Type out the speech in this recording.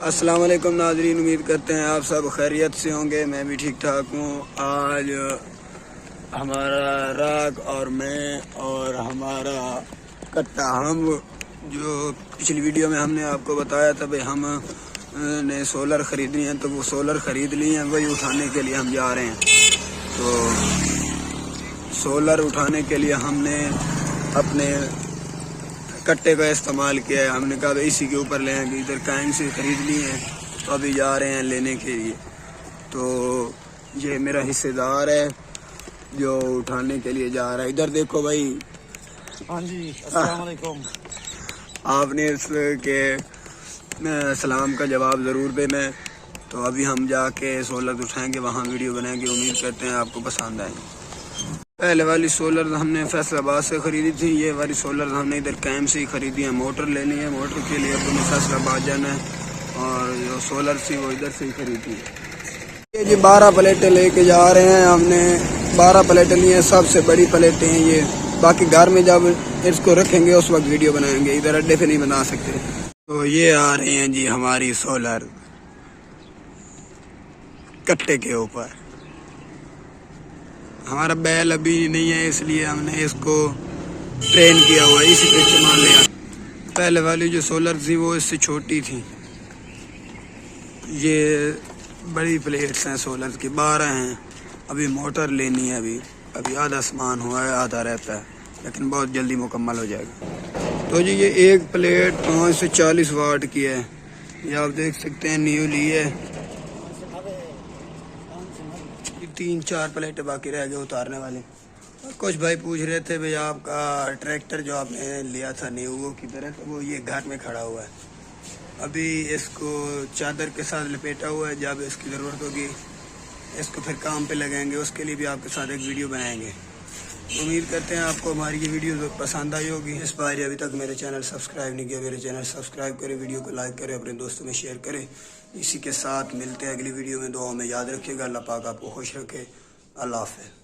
السلام علیکم ناظرین، امید کرتے ہیں آپ سب خیریت سے ہوں گے۔ میں بھی ٹھیک ٹھاک ہوں۔ آج ہمارا راگ اور میں اور ہمارا کٹا، ہم جو پچھلی ویڈیو میں ہم نے آپ کو بتایا تھا بھائی ہم نے سولر خریدنی ہے، تو وہ سولر خرید لی ہیں، وہی اٹھانے کے لیے ہم جا رہے ہیں۔ تو سولر اٹھانے کے لیے ہم نے اپنے کٹے کا استعمال کیا ہے۔ ہم نے کہا اسی کے اوپر لیں گے، ادھر کہیں سے خرید لی ہیں تو ابھی جا رہے ہیں لینے کے لیے۔ تو یہ میرا حصے دار ہے جو اٹھانے کے لیے جا رہا ہے۔ ادھر دیکھو بھائی۔ ہاں جی، السلام علیکم۔ آپ نے اس کے سلام کا جواب ضرور دینا ہے۔ تو ابھی ہم جا کے سولر اٹھائیں گے، وہاں ویڈیو بنائیں گے، امید کرتے ہیں آپ کو پسند آئے۔ پہلے والی سولر ہم نے فیصل آباد سے خریدی تھی، یہ والی سولر ہم نے ادھر کیمپ سے ہی خریدی ہے۔ موٹر لینی ہے، موٹر کے لیے اپنے فیصل آباد جانا ہے، اور جو سولر تھی وہ ادھر سے ہی خریدی ہے۔ یہ جی 12 پلیٹیں لے کے جا رہے ہیں۔ ہم نے 12 پلیٹیں لی ہیں، سب سے بڑی پلیٹیں ہیں یہ۔ باقی گھر میں جب اس کو رکھیں گے اس وقت ویڈیو بنائیں گے، ادھر اڈے پہ نہیں بنا سکتے۔ تو یہ آ رہی ہیں جی ہماری سولر کٹے کے اوپر۔ ہمارا بیل ابھی نہیں ہے، اس لیے ہم نے اس کو ٹرین کیا ہوا ہے، اسی پہ استعمال لیا۔ پہلے والی جو سولر تھی وہ اس سے چھوٹی تھی۔ یہ بڑی پلیٹس ہیں سولر کی، 12 ہیں۔ ابھی موٹر لینی ہے، ابھی آدھا سامان ہوا ہے، آدھا رہتا ہے، لیکن بہت جلدی مکمل ہو جائے گا۔ تو جی یہ ایک پلیٹ 5 سے 40 واٹ کی ہے، یہ آپ دیکھ سکتے ہیں، نیو لی ہے۔ 3-4 پلیٹیں باقی رہ گئے اتارنے والے۔ کچھ بھائی پوچھ رہے تھے بھائی آپ کا ٹریکٹر جو آپ نے لیا تھا نیو وہ کدھر ہے؟ تو وہ یہ گھر میں کھڑا ہوا ہے، ابھی اس کو چادر کے ساتھ لپیٹا ہوا ہے۔ جب اس کی ضرورت ہوگی اس کو پھر کام پہ لگائیں گے، اس کے لیے بھی آپ کے ساتھ ایک ویڈیو بنائیں گے۔ امید کرتے ہیں آپ کو ہماری یہ ویڈیو پسند آئی ہوگی۔ اس بار ابھی تک میرے چینل سبسکرائب نہیں کیا، میرے چینل سبسکرائب کریں، ویڈیو کو لائک کریں، اپنے دوستوں میں شیئر کریں۔ اسی کے ساتھ ملتے ہیں اگلی ویڈیو میں، دعاؤں میں یاد رکھیے گا۔ اللہ پاک آپ کو خوش رکھے۔ اللہ حافظ۔